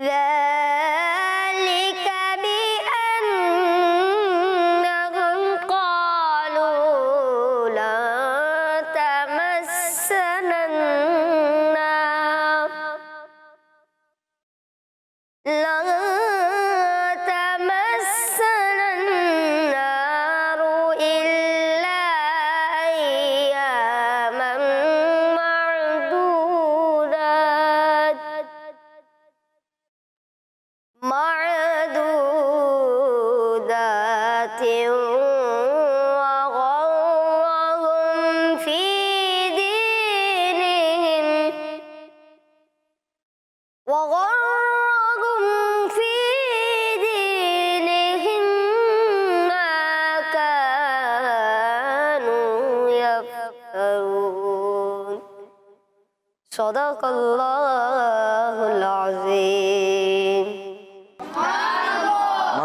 ذلك بأنهم قالوا لا تمسنا النار إلا أياما معدودات وغرهم في دينهم ما كانوا يفترون। صدق الله العظيم।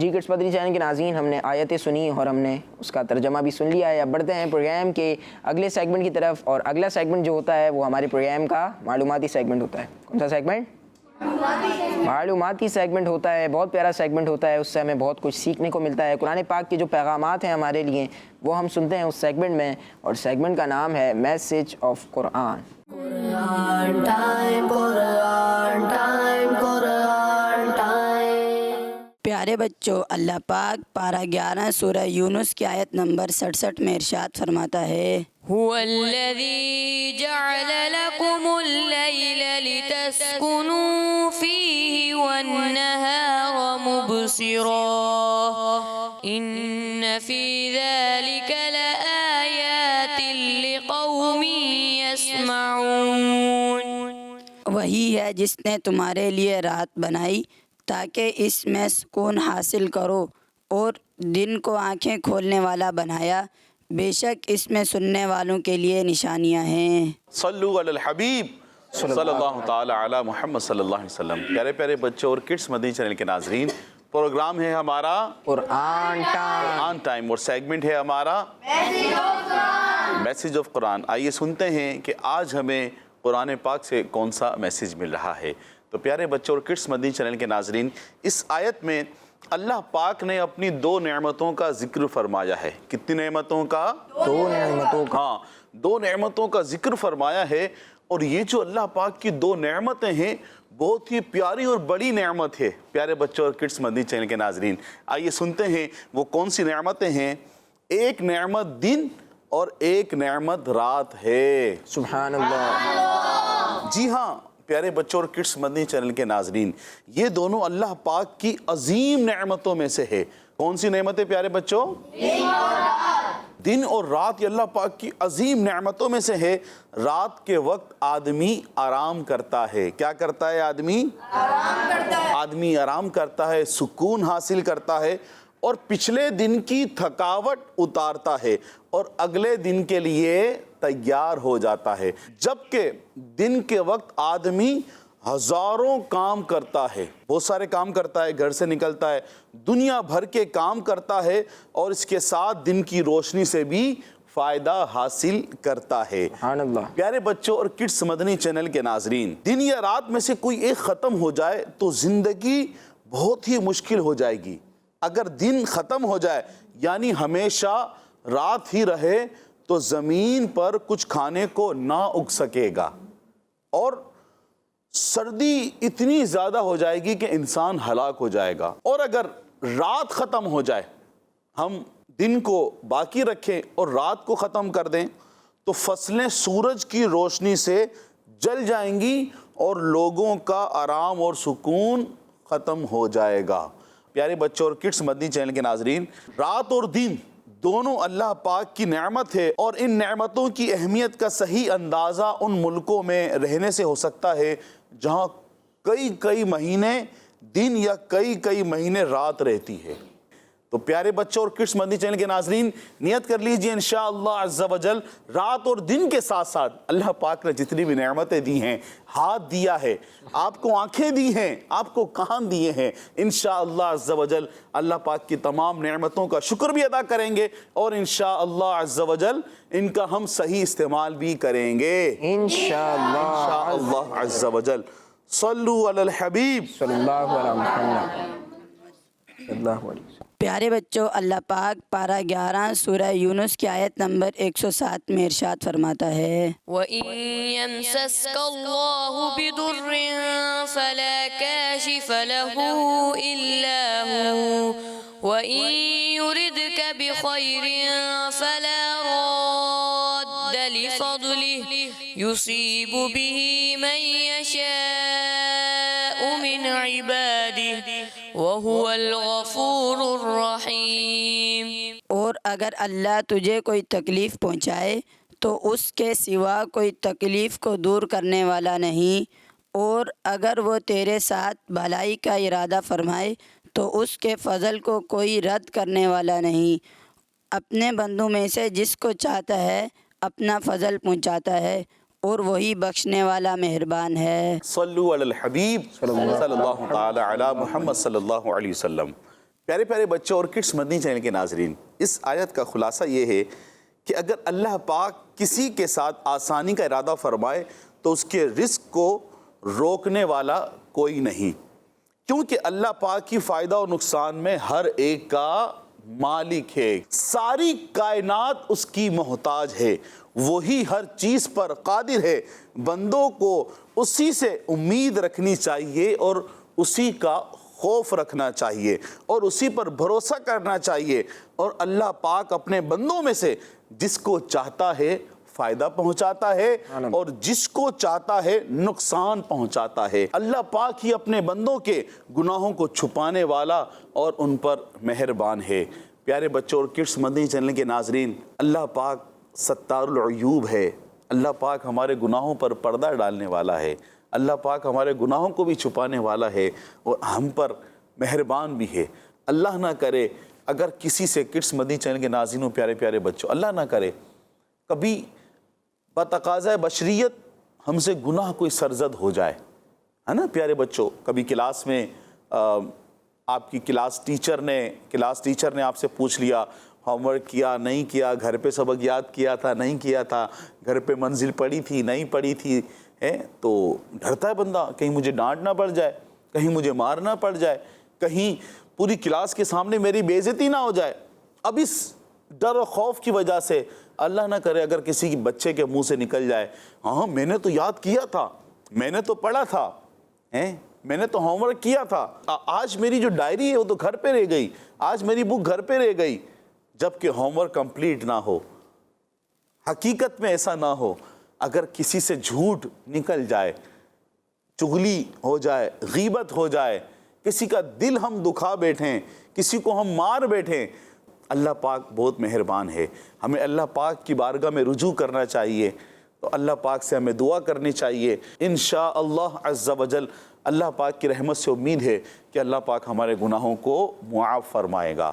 جی کڈس مدنی چینل کے ناظرین، ہم نے آیتیں سنی اور ہم نے اس کا ترجمہ بھی سن لیا ہے۔ اب بڑھتے ہیں پروگرام کے اگلے سیگمنٹ کی طرف، اور اگلا سیگمنٹ جو ہوتا ہے وہ ہمارے پروگرام کا معلوماتی سیگمنٹ ہوتا ہے۔ کون سا سیگمنٹ؟ معلوماتی سیگمنٹ ہوتا ہے، بہت پیارا سیگمنٹ ہوتا ہے، اس سے ہمیں بہت کچھ سیکھنے کو ملتا ہے۔ قرآن پاک کے جو پیغامات ہیں ہمارے لیے وہ ہم سنتے ہیں اس سیگمنٹ میں، اور سیگمنٹ کا نام ہے میسج آف قرآن۔ پیارے بچوں، اللہ پاک پارہ 11 سورہ یونس کی آیت نمبر 67 میں ارشاد فرماتا ہے، هو الذي جعل لكم الليل لتسكنوا فيه والنهار مبصرا إن في ذلك لآيات لقوم يسمعون۔ وہی ہے جس نے تمہارے لیے رات بنائی تاکہ اس میں سکون حاصل کرو، اور دن کو آنکھیں کھولنے والا بنایا، بے شک اس میں سننے والوں کے لیے نشانیاں ہیں۔ صلو علی الحبیب صلی اللہ تعالی علی محمد صلی اللہ علیہ وسلم۔ پیارے پیارے بچوں اور کڈس مدنی چینل کے ناظرین، پروگرام ہے ہمارا قرآن ٹائم، اور سیگمنٹ ہے ہمارا میسج آف قرآن۔ آئیے سنتے ہیں کہ آج ہمیں قرآن پاک سے کون سا میسج مل رہا ہے۔ تو پیارے بچوں اور کڈس مدنی چینل کے ناظرین، اس آیت میں اللہ پاک نے اپنی 2 نعمتوں کا ذکر فرمایا ہے۔ کتنی نعمتوں کا؟ 2 نعمتوں کا۔ ہاں، 2 نعمتوں کا ذکر فرمایا ہے، اور یہ جو اللہ پاک کی 2 نعمتیں ہیں بہت ہی پیاری اور بڑی نعمت ہے۔ پیارے بچوں اور کڈس مدنی چینل کے ناظرین، آئیے سنتے ہیں وہ کون سی نعمتیں ہیں۔ ایک نعمت دن اور ایک نعمت رات ہے۔ سبحان اللہ۔ جی ہاں پیارے بچوں اور کڈس مدنی چینل کے ناظرین، یہ دونوں اللہ پاک کی عظیم نعمتوں میں سے ہے۔ کون سی نعمتیں پیارے بچوں؟ دن اور رات، یہ اللہ پاک کی عظیم نعمتوں میں سے ہے۔ رات کے وقت آدمی آرام کرتا ہے۔ کیا کرتا ہے آدمی؟ آدمی آرام کرتا ہے، سکون حاصل کرتا ہے، اور پچھلے دن کی تھکاوٹ اتارتا ہے اور اگلے دن کے لیے تیار ہو جاتا ہے۔ جبکہ دن کے وقت آدمی ہزاروں کام کرتا ہے، بہت سارے کام کرتا ہے، گھر سے نکلتا ہے، دنیا بھر کے کام کرتا ہے، اور اس کے ساتھ دن کی روشنی سے بھی فائدہ حاصل کرتا ہے۔ سبحان اللہ۔ پیارے بچوں اور کڈس مدنی چینل کے ناظرین، دن یا رات میں سے کوئی ایک ختم ہو جائے تو زندگی بہت ہی مشکل ہو جائے گی۔ اگر دن ختم ہو جائے یعنی ہمیشہ رات ہی رہے تو زمین پر کچھ کھانے کو نہ اگ سکے گا، اور سردی اتنی زیادہ ہو جائے گی کہ انسان ہلاک ہو جائے گا۔ اور اگر رات ختم ہو جائے، ہم دن کو باقی رکھیں اور رات کو ختم کر دیں، تو فصلیں سورج کی روشنی سے جل جائیں گی اور لوگوں کا آرام اور سکون ختم ہو جائے گا۔ پیارے بچوں اور کڈس مدنی چینل کے ناظرین، رات اور دن دونوں اللہ پاک کی نعمت ہے، اور ان نعمتوں کی اہمیت کا صحیح اندازہ ان ملکوں میں رہنے سے ہو سکتا ہے جہاں کئی مہینے دن یا کئی مہینے رات رہتی ہے۔ تو پیارے بچوں اور کڈس مدنی چینل کے ناظرین، نیت کر لیجئے انشاءاللہ عز و جل رات اور دن کے ساتھ ساتھ اللہ پاک نے جتنی بھی نعمتیں دی ہیں، ہاتھ دیا ہے، آپ کو آنکھیں دی ہیں، آپ کو کان دیے ہیں، انشاءاللہ عز و جل اللہ پاک کی تمام نعمتوں کا شکر بھی ادا کریں گے، اور انشاءاللہ عز و جل ان کا ہم صحیح استعمال بھی کریں گے انشاءاللہ عز و جل۔ صلو علی الحبیب صلی اللہ علیہ محمد صلی اللہ علیہ وسلم۔ پیارے بچوں، اللہ پاک پارہ 11 سورہ یونس کی آیت نمبر 107 میں ارشاد فرماتا ہے، وَإِن يَمْسَسْكَ اللَّهُ بِضُرٍّ فَلَا كَاشِفَ لَهُ إِلَّا هُوَ وَإِن يُرِدْكَ بِخَيْرٍ فَلَا رَادَّ لِفَضْلِهِ يُصِيبُ بِهِ مَن يَشَاءُ مِنْ عِبَادِهِ وَهُوَ الْغَفُورُ الرَّحِيمُ۔ اور اگر اللہ تجھے کوئی تکلیف پہنچائے تو اس کے سوا کوئی تکلیف کو دور کرنے والا نہیں، اور اگر وہ تیرے ساتھ بھلائی کا ارادہ فرمائے تو اس کے فضل کو کوئی رد کرنے والا نہیں۔ اپنے بندوں میں سے جس کو چاہتا ہے اپنا فضل پہنچاتا ہے، اور وہی بخشنے والا مہربان ہے۔ صلو علی الحبیب صلی اللہ تعالی علی محمد صلی اللہ علیہ وسلم۔ پیارے پیارے بچوں اور کڈس مدنی چینل کے ناظرین، اس آیت کا خلاصہ یہ ہے کہ اگر اللہ پاک کسی کے ساتھ آسانی کا ارادہ فرمائے تو اس کے رزق کو روکنے والا کوئی نہیں، کیونکہ اللہ پاک کی فائدہ اور نقصان میں ہر ایک کا مالک ہے، ساری کائنات اس کی محتاج ہے، وہی ہر چیز پر قادر ہے۔ بندوں کو اسی سے امید رکھنی چاہیے اور اسی کا خوف رکھنا چاہیے اور اسی پر بھروسہ کرنا چاہیے، اور اللہ پاک اپنے بندوں میں سے جس کو چاہتا ہے فائدہ پہنچاتا ہے اور جس کو چاہتا ہے نقصان پہنچاتا ہے۔ اللہ پاک ہی اپنے بندوں کے گناہوں کو چھپانے والا اور ان پر مہربان ہے۔ پیارے بچوں اور کڈس مدنی چینل کے ناظرین، اللہ پاک ستار العیوب ہے، اللہ پاک ہمارے گناہوں پر پردہ ڈالنے والا ہے، اللہ پاک ہمارے گناہوں کو بھی چھپانے والا ہے اور ہم پر مہربان بھی ہے۔ اللہ نہ کرے اگر کسی سے، کڈس مدنی چینل کے ناظرینوں پیارے پیارے بچوں، اللہ نہ کرے کبھی بتقاضۂ بشریت ہم سے گناہ کوئی سرزد ہو جائے، ہے نا پیارے بچوں، کبھی کلاس میں آپ کی کلاس ٹیچر نے آپ سے پوچھ لیا ہوم ورک کیا نہیں کیا، گھر پہ سبق یاد کیا تھا نہیں کیا تھا، گھر پہ منزل پڑھی تھی نہیں پڑھی تھی، تو ڈرتا ہے بندہ کہیں مجھے ڈانٹ نہ پڑ جائے، کہیں مجھے مارنا پڑ جائے، کہیں پوری کلاس کے سامنے میری بے عزتی نہ ہو جائے۔ اب اس ڈر و خوف کی وجہ سے اللہ نہ کرے اگر کسی بچے کے منہ سے نکل جائے، ہاں میں نے تو یاد کیا تھا، میں نے تو پڑھا تھا، میں نے تو ہوم ورک کیا تھا، آج میری جو ڈائری ہے وہ تو گھر پہ رہ گئی، آج میری بک گھر پہ رہ گئی، جبکہ ہوم ورک کمپلیٹ نہ ہو۔ حقیقت میں ایسا نہ ہو، اگر کسی سے جھوٹ نکل جائے، چغلی ہو جائے، غیبت ہو جائے، کسی کا دل ہم دکھا بیٹھیں، کسی کو ہم مار بیٹھیں، اللہ پاک بہت مہربان ہے، ہمیں اللہ پاک کی بارگاہ میں رجوع کرنا چاہیے، تو اللہ پاک سے ہمیں دعا کرنی چاہیے۔ انشاءاللہ عز و جل اللہ پاک کی رحمت سے امید ہے کہ اللہ پاک ہمارے گناہوں کو معاف فرمائے گا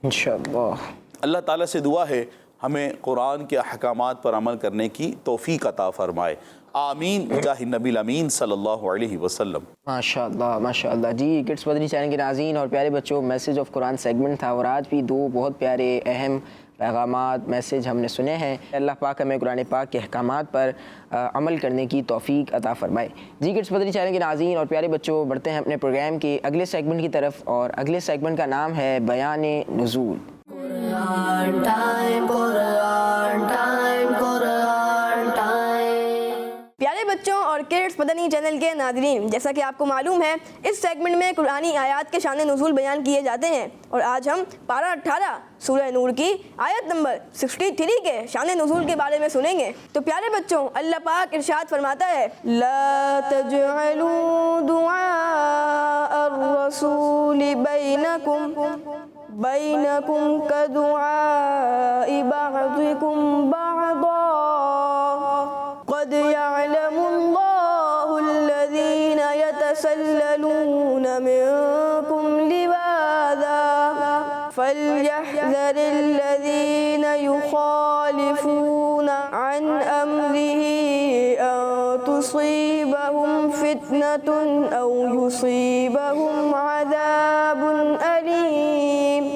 انشاءاللہ۔ اللہ تعالیٰ سے دعا ہے ہمیں قرآن کے احکامات پر عمل کرنے کی توفیق عطا فرمائے، آمین بجاہ النبی الامین صلی اللہ علیہ وسلم۔ ماشاءاللہ ماشاءاللہ۔ جی کڈس مدنی چینل کے ناظرین اور پیارے بچوں، میسیج آف قرآن سیگمنٹ تھا، اور آج بھی دو بہت پیارے اہم پیغامات میسیج ہم نے سنے ہیں۔ اللہ پاک ہمیں قرآن پاک کے احکامات پر عمل کرنے کی توفیق عطا فرمائے۔ جی کڈس مدنی چینل کے ناظرین اور پیارے بچوں، بڑھتے ہیں اپنے پروگرام کے اگلے سیگمنٹ کی طرف، اور اگلے سیگمنٹ کا نام ہے بیان نزول۔ پیارے بچوں اور کڈس مدنی چینل کے ناظرین، جیسا کہ آپ کو معلوم ہے اس سیگمنٹ میں قرآنی آیات کے شان نزول بیان کیے جاتے ہیں، اور آج ہم پارہ 18 سورہ نور کی آیت نمبر 63 کے شان نزول کے بارے میں سنیں گے۔ تو پیارے بچوں، اللہ پاک ارشاد فرماتا ہے، لا تجعلوا دعاء الرسول بینکم کدعاء بعضکم بعضا قد يعلم الله الذين يتسللون منكم لواذا فليحذر الذين يخالفون عن أمره أن تصيبهم فتنة أو يصيبهم عذاب أليم۔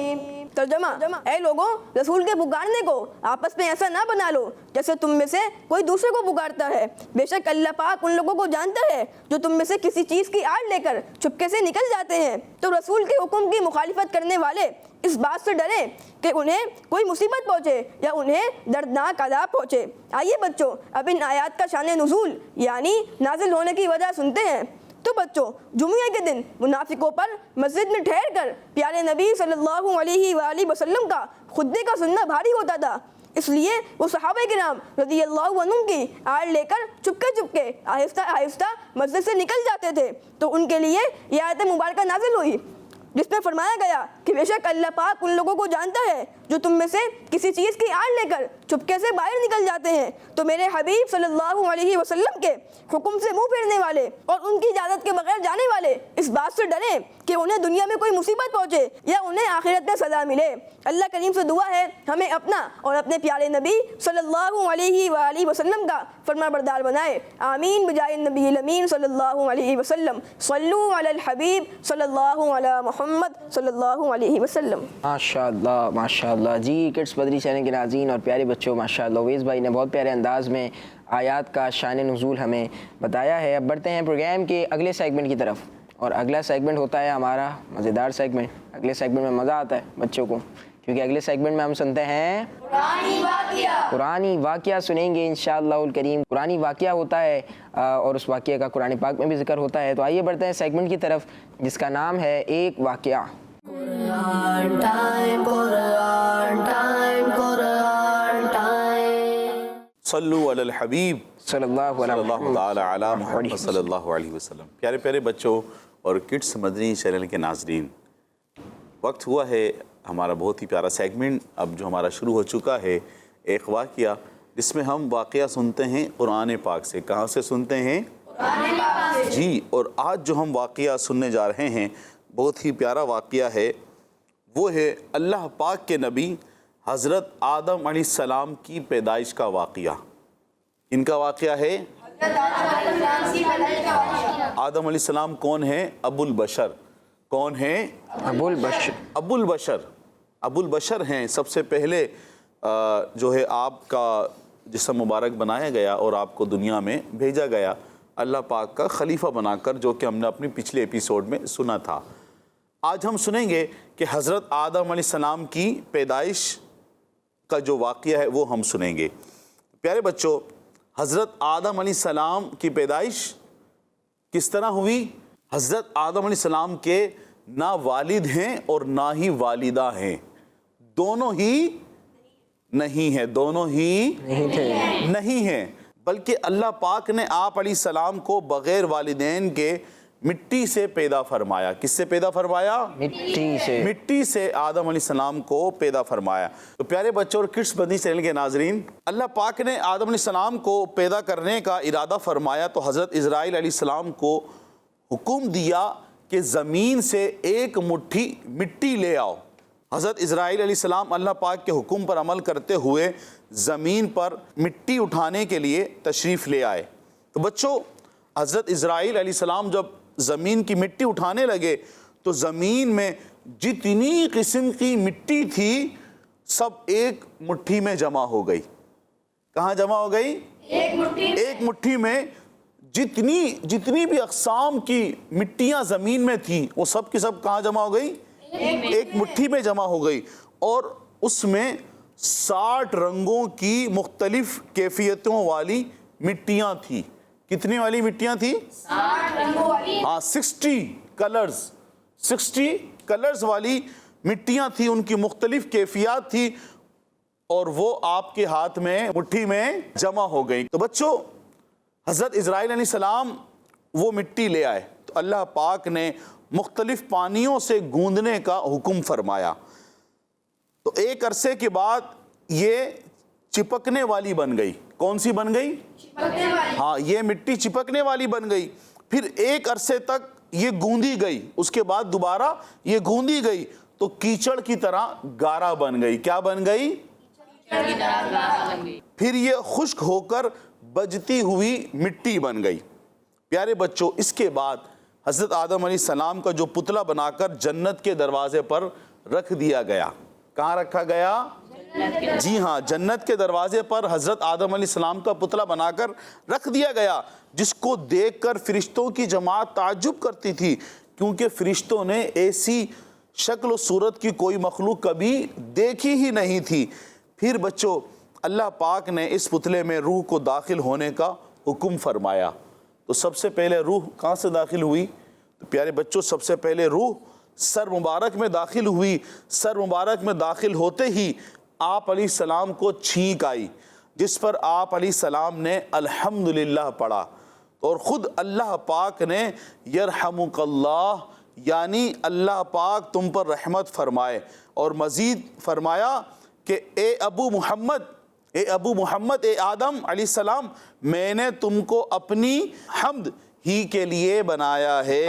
ترجمہ، اے لوگوں، رسول کے پکارنے کو آپس میں ایسا نہ بنا لو جیسے تم میں سے کوئی دوسرے کو پکارتا ہے، بے شک اللہ پاک ان لوگوں کو جانتا ہے جو تم میں سے کسی چیز کی آڑ لے کر چپکے سے نکل جاتے ہیں۔ تو رسول کے حکم کی مخالفت کرنے والے اس بات سے ڈریں کہ انہیں کوئی مصیبت پہنچے یا انہیں دردناک عذاب پہنچے۔ آئیے بچوں اب ان آیات کا شان نزول یعنی نازل ہونے کی وجہ سنتے ہیں۔ تو بچوں، جمعے کے دن منافقوں پر مسجد میں ٹھہر کر پیارے نبی صلی اللہ علیہ وآلہ وسلم کا خطبے کا سننا بھاری ہوتا تھا، اس لیے وہ صحابہ کرام رضی اللہ عنہم کی آڑ لے کر چپکے آہستہ آہستہ مسجد سے نکل جاتے تھے۔ تو ان کے لیے یہ آیت مبارکہ نازل ہوئی جس میں فرمایا گیا کہ بے شک اللہ پاک ان لوگوں کو جانتا ہے جو تم میں سے کسی چیز کی آڑ لے کر چپکے سے باہر نکل جاتے ہیں۔ تو میرے حبیب صلی اللہ علیہ وسلم کے حکم سے منہ پھیرنے والے اور ان کی اجازت کے بغیر جانے والے اس بات سے ڈریں کہ انہیں دنیا میں کوئی مصیبت پہنچے یا انہیں آخرت میں سزا ملے۔ اللہ کریم سے دعا ہے ہمیں اپنا اور اپنے پیارے نبی صلی اللہ علیہ وآلہ وسلم کا فرما بردار بنائے، آمین بجائے النبی الامین صلی اللہ علیہ وسلم۔ صلو علی الحبیب صلی اللہ علی محمد صلی اللہ علیہ وسلم۔ ماشاءاللہ ماشاءاللہ جی، کڈس مدنی چینل کے ناظرین اور پیارے بچوں، ماشاءاللہ اویس بھائی نے بہت پیارے انداز میں آیات کا شان نزول ہمیں بتایا ہے۔ اب بڑھتے ہیں پروگرام کے اگلے سیگمنٹ کی طرف، اور اگلا سیگمنٹ ہوتا ہے ہمارا مزیدار سیگمنٹ۔ اگلے سیگمنٹ میں مزہ آتا ہے بچوں کو، کیونکہ اگلے سیگمنٹ میں ہم سنتے ہیں قرآنی واقعہ سنیں گے انشاءاللہ الکریم۔ قرآنی واقعہ ہوتا ہے اور اس واقعے کا قرآن پاک میں بھی ذکر ہوتا ہے۔ تو آئیے بڑھتے ہیں سیگمنٹ کی طرف جس کا نام ہے ایک واقعہ۔ صلو علی الحبیب صلی اللہ علیہ تعالی علی محمد صلی اللہ علیہ وسلم۔ پیارے پیارے بچوں اور کڈس مدنی چینل کے ناظرین، وقت ہوا ہے ہمارا بہت ہی پیارا سیگمنٹ اب جو ہمارا شروع ہو چکا ہے، ایک واقعہ، جس میں ہم واقعہ سنتے ہیں قرآن پاک سے۔ کہاں سے سنتے ہیں؟ قرآن پاک سے جی۔ اور آج جو ہم واقعہ سننے جا رہے ہیں بہت ہی پیارا واقعہ ہے، وہ ہے اللہ پاک کے نبی حضرت آدم علیہ السلام کی پیدائش کا واقعہ۔ ان کا واقعہ ہے آدم علیہ السلام کون ہیں؟ ابو البشر۔ کون ہیں؟ ابو البشر۔ ابو البشر، ابو البشر ہیں۔ سب سے پہلے جو ہے آپ کا جسم مبارک بنایا گیا اور آپ کو دنیا میں بھیجا گیا اللہ پاک کا خلیفہ بنا کر، جو کہ ہم نے اپنی پچھلے ایپیسوڈ میں سنا تھا۔ آج ہم سنیں گے کہ حضرت آدم علیہ السلام کی پیدائش کا جو واقعہ ہے وہ ہم سنیں گے۔ پیارے بچوں، حضرت آدم علیہ السلام کی پیدائش کس طرح ہوئی؟ حضرت آدم علیہ السلام کے نہ والد ہیں اور نہ ہی والدہ ہیں، دونوں ہی نہیں ہیں، دونوں ہی نہیں ہیں، بلکہ اللہ پاک نے آپ علیہ السلام کو بغیر والدین کے مٹی سے پیدا فرمایا۔ کس سے پیدا فرمایا؟ مٹی سے۔ مٹی سے آدم علیہ السلام کو پیدا فرمایا۔ تو پیارے بچوں اور کڈس مدنی چینل کے ناظرین، اللہ پاک نے آدم علیہ السلام کو پیدا کرنے کا ارادہ فرمایا تو حضرت اسرائیل علیہ السلام کو حکم دیا کہ زمین سے ایک مٹھی مٹی لے آؤ۔ حضرت اسرائیل علیہ السلام اللہ پاک کے حکم پر عمل کرتے ہوئے زمین پر مٹی اٹھانے کے لیے تشریف لے آئے۔ تو بچوں، حضرت اسرائیل علیہ السلام جب زمین کی مٹی اٹھانے لگے تو زمین میں جتنی قسم کی مٹی تھی سب ایک مٹھی میں جمع ہو گئی۔ کہاں جمع ہو گئی؟ ایک مٹھی میں جتنی بھی اقسام کی مٹیاں زمین میں تھیں وہ سب کی سب کہاں جمع ہو گئی؟ ایک مٹھی میں جمع ہو گئی، اور اس میں 60 رنگوں کی مختلف کیفیتوں والی مٹیاں تھیں۔ کتنی والی مٹیاں تھیں؟ 60 رنگوں والی۔ ہاں، 60 کلرز والی مٹیاں تھیں، ان کی مختلف کیفیات تھی، اور وہ آپ کے ہاتھ میں مٹھی میں جمع ہو گئی۔ تو بچوں، حضرت اسرائیل علیہ السلام وہ مٹی لے آئے تو اللہ پاک نے مختلف پانیوں سے گوندنے کا حکم فرمایا۔ تو ایک عرصے کے بعد یہ چپکنے والی بن گئی۔ کون سی بن گئی؟ ہاں، یہ مٹی چپکنے والی بن گئی۔ پھر ایک عرصے تک یہ گوندی گئی، اس کے بعد دوبارہ یہ گوندی گئی تو کیچڑ کی طرح گارا بن گئی۔ کیا بن گئی؟ پھر یہ خشک ہو کر بجتی ہوئی مٹی بن گئی۔ پیارے بچوں، اس کے بعد حضرت آدم علیہ السلام کا جو پتلا بنا کر جنت کے دروازے پر رکھ دیا گیا۔ کہاں رکھا گیا؟ جی ہاں، جنت کے دروازے پر حضرت آدم علیہ السلام کا پتلا بنا کر رکھ دیا گیا، جس کو دیکھ کر فرشتوں کی جماعت تعجب کرتی تھی، کیونکہ فرشتوں نے ایسی شکل و صورت کی کوئی مخلوق کبھی دیکھی ہی نہیں تھی۔ پھر بچوں، اللہ پاک نے اس پتلے میں روح کو داخل ہونے کا حکم فرمایا۔ تو سب سے پہلے روح کہاں سے داخل ہوئی؟ تو پیارے بچوں، سب سے پہلے روح سر مبارک میں داخل ہوئی۔ سر مبارک میں داخل ہوتے ہی آپ علیہ السلام کو چھینک آئی، جس پر آپ علیہ السلام نے الحمدللہ پڑھا، اور خود اللہ پاک نے یرحمک اللہ، یعنی اللہ پاک تم پر رحمت فرمائے، اور مزید فرمایا کہ اے ابو محمد، اے آدم علیہ السلام، میں نے تم کو اپنی حمد ہی کے لیے بنایا ہے۔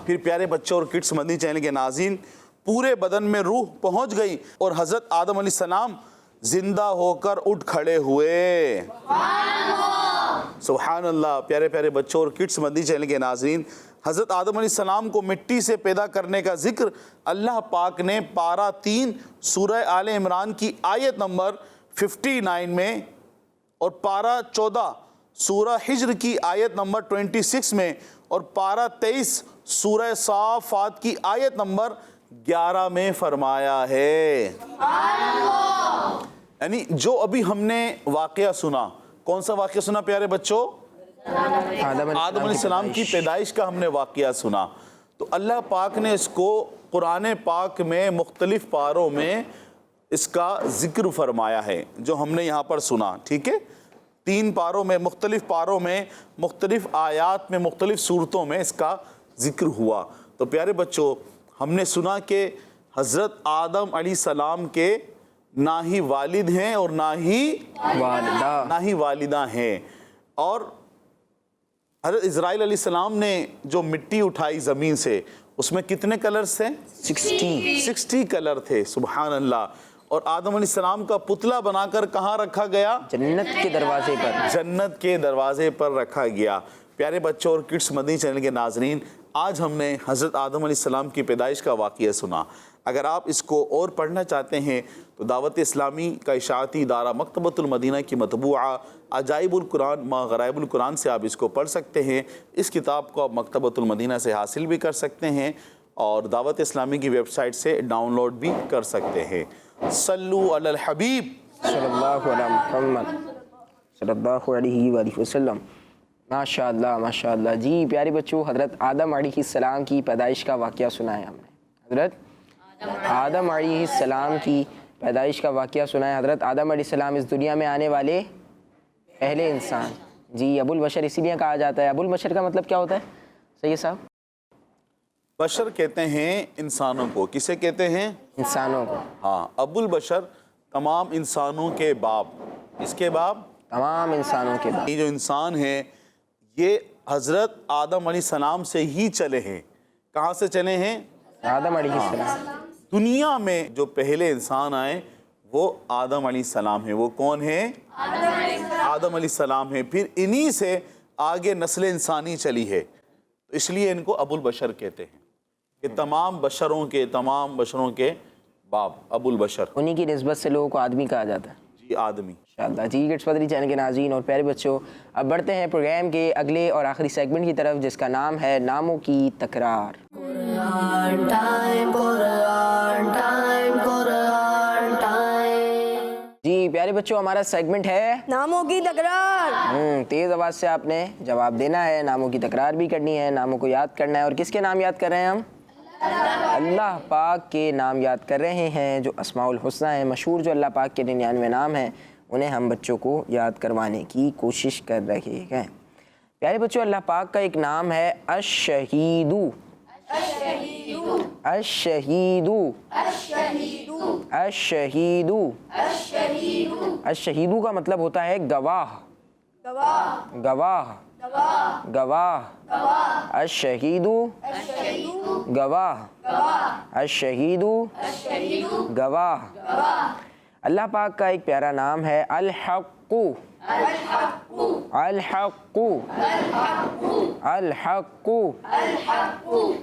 پھر پیارے بچوں اور کڈس مدنی چینل کے ناظرین، پورے بدن میں روح پہنچ گئی اور حضرت آدم علیہ السلام زندہ ہو کر اٹھ کھڑے ہوئے۔ سبحان اللہ. پیارے پیارے بچوں اور کڈس مدنی چینل کے ناظرین، حضرت آدم علیہ السلام کو مٹی سے پیدا کرنے کا ذکر اللہ پاک نے پارہ 3 سورہ آل عمران کی آیت نمبر 59 میں اور پارہ 14 سورہ حجر کی آیت نمبر 26 میں اور پارہ 23 سورہ صافات کی آیت نمبر 11 میں فرمایا ہے. یعنی جو ابھی ہم نے واقعہ سنا، کون سا واقعہ سنا پیارے بچوں؟ آدم علیہ السلام کی پیدائش کا ہم نے واقعہ سنا. تو اللہ پاک نے اس کو قرآن پاک میں مختلف پاروں میں اس کا ذکر فرمایا ہے جو ہم نے یہاں پر سنا. ٹھیک ہے، 3 پاروں میں، مختلف پاروں میں، مختلف آیات میں، مختلف صورتوں میں اس کا ذکر ہوا. تو پیارے بچوں، ہم نے سنا کہ حضرت آدم علیہ السلام کے نہ ہی والد ہیں اور نہ ہی والدہ ہیں. اور حضرت اسرائیل علیہ السلام نے جو مٹی اٹھائی زمین سے، اس میں کتنے کلرز تھے؟ 60 کلر تھے. سبحان اللہ. اور آدم علیہ السلام کا پتلا بنا کر کہاں رکھا گیا؟ جنت کے دروازے پر. جنت کے دروازے پر رکھا گیا. پیارے بچوں اور کڈس مدنی چینل کے ناظرین، آج ہم نے حضرت آدم علیہ السلام کی پیدائش کا واقعہ سنا. اگر آپ اس کو اور پڑھنا چاہتے ہیں تو دعوت اسلامی کا اشاعتی ادارہ مکتبۃ المدینہ کی مطبوعہ عجائب القرآن ما غرائب القرآن سے آپ اس کو پڑھ سکتے ہیں. اس کتاب کو آپ مکتبۃ المدینہ سے حاصل بھی کر سکتے ہیں اور دعوت اسلامی کی ویب سائٹ سے ڈاؤن لوڈ بھی کر سکتے ہیں. صلو علی الحبیب صلی اللہ علیہ محمد صلی اللہ علیہ وآلہ وسلم. ماشاء اللہ ماشاء اللہ. جی پیارے بچوں، حضرت آدم علیہ السلام کی پیدائش کا واقعہ سنا ہے ہم نے. حضرت آدم علیہ السلام کی پیدائش کا واقعہ سنا ہے. حضرت آدم علیہ السلام اس دنیا میں آنے والے پہلے انسان. جی ابو البشر اسی لیے کہا جاتا ہے. ابو البشر کا مطلب کیا ہوتا ہے سید صاحب؟ بشر کہتے ہیں انسانوں کو. کسے کہتے ہیں؟ انسانوں کو. ہاں، ابو البشر تمام انسانوں کے باپ. اس کے باپ؟ تمام انسانوں کے باپ. یہ جو انسان ہیں یہ حضرت آدم علیہ السلام سے ہی چلے ہیں. کہاں سے چلے ہیں؟ آدم علیہ السلام. دنیا میں جو پہلے انسان آئے وہ آدم علیہ السلام ہیں. وہ کون ہیں؟ آدم علیہ السلام ہیں. پھر انہی سے آگے نسل انسانی چلی ہے. تو اس لیے ان کو ابو البشر کہتے ہیں کہ تمام بشروں کے باپ ابو البشر. انہی کی نسبت سے لوگوں کو آدمی کہا جاتا ہے. جی آدمی. انشاءاللہ. جی کڈس مدنی چینل کے ناظرین اور پیارے بچوں، اب بڑھتے ہیں پروگرام کے اگلے اور آخری سیگمنٹ کی طرف جس کا نام ہے ناموں کی تکرار. جی پیارے بچوں، ہمارا سیگمنٹ ہے ناموں کی تکرار. تیز آواز سے آپ نے جواب دینا ہے، ناموں کی تکرار بھی کرنی ہے، ناموں کو یاد کرنا ہے. اور کس کے نام یاد کر رہے ہیں ہم؟ اللہ پاک کے نام یاد کر رہے ہیں جو اسماء الحسنی ہیں. مشہور جو اللہ پاک کے 99 نام ہیں انہیں ہم بچوں کو یاد کروانے کی کوشش کر رہے ہیں. پیارے بچوں، اللہ پاک کا ایک نام ہے الشہیدو. الشہیدو. الشہیدو. الشہیدو کا مطلب ہوتا ہے گواہ. گواہ. گواہ. الشہیدو گواہ. الشہیدو گواہ. اللہ پاک کا ایک پیارا نام ہے الحق. الحق. الحق.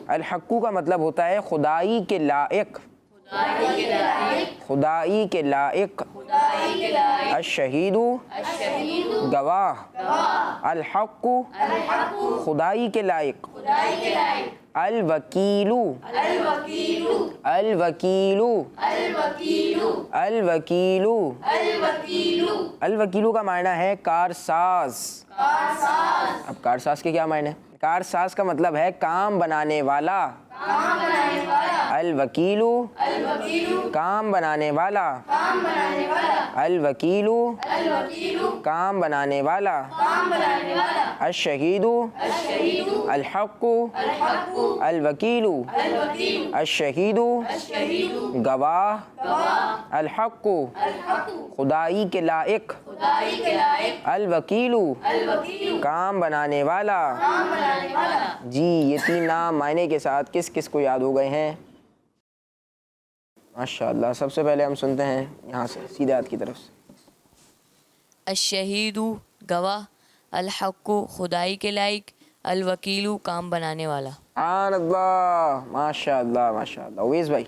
الحق کا مطلب ہوتا ہے خدائی کے لائق. خدائی کے لائق. الشہیدو گواہ. الحق خدائی کے لائق. الوکیلو. الوکیلو. الوکیلو. الوکیلو کا معنی ہے کارساز. اب کارساز کے کیا معنی ہے؟ کارساز کا مطلب ہے کام بنانے والا. الوکیلو کام بنانے والا. الوکیلو کام بنانے والا. الشہیدو الحق. الوکیلو الشہیدو گواہ. الحق خدائی کے لائق. الوکیلو کام بنانے والا. جی یہ 3 نام معنی کے ساتھ کس کس کو یاد ہو گئے ہیں؟ ماشاءاللہ. سب سے پہلے ہم سنتے ہیں یہاں سے سیدھے ہاتھ کی طرف سے. الشہید گواہ، الحق خدائی کے لائق، الوکیل کام بنانے والا۔ سبحان اللہ، ماشاء اللہ ماشاء اللہ۔ اویس بھائی؟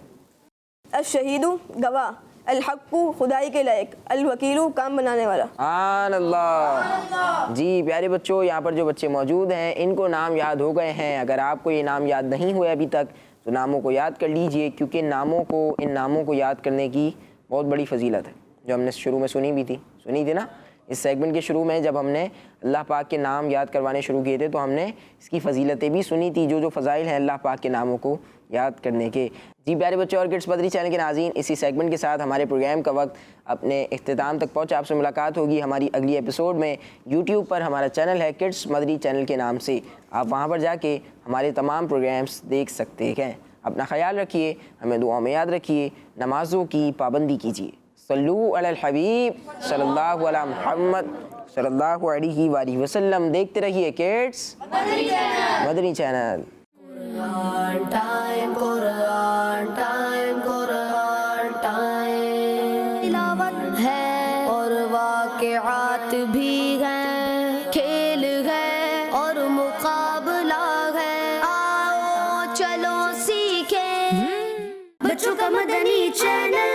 الشہید گواہ، الحق خدائی کے لائق، الوکیل کام بنانے والا۔ سبحان اللہ۔ جی پیارے بچوں، یہاں پر جو بچے موجود ہیں ان کو نام یاد ہو گئے ہیں۔ اگر آپ کو یہ نام یاد نہیں ہوئے ابھی تک تو ناموں کو یاد کر لیجئے، کیونکہ ان ناموں کو یاد کرنے کی بہت بڑی فضیلت ہے، جو ہم نے شروع میں سنی تھی نا۔ اس سیگمنٹ کے شروع میں جب ہم نے اللہ پاک کے نام یاد کروانے شروع کیے تھے تو ہم نے اس کی فضیلتیں بھی سنی تھی، جو فضائل ہیں اللہ پاک کے ناموں کو یاد کرنے کے۔ جی پیارے بچوں اور کڈس مدنی چینل کے ناظرین، اسی سیگمنٹ کے ساتھ ہمارے پروگرام کا وقت اپنے اختتام تک پہنچا۔ آپ سے ملاقات ہوگی ہماری اگلی ایپیسوڈ میں۔ یوٹیوب پر ہمارا چینل ہے کڈس مدنی چینل کے نام سے، آپ وہاں پر جا کے ہمارے تمام پروگرامز دیکھ سکتے ہیں۔ اپنا خیال رکھیے، ہمیں دعاؤں میں یاد رکھیے، نمازوں کی پابندی کیجیے۔ صلو علی الحبیب صلی اللہ علی محمد صلی اللہ علیہ وآلہ وسلم۔ دیکھتے رہیے کڈس مدنی چینل۔ قرآن ٹائم، قرآن ٹائم، قرآن ٹائم۔ تلاوت ہے اور واقعات بھی ہیں، کھیل ہے اور مقابلہ ہے، آؤ چلو سیکھیں بچوں کا مدنی چینل۔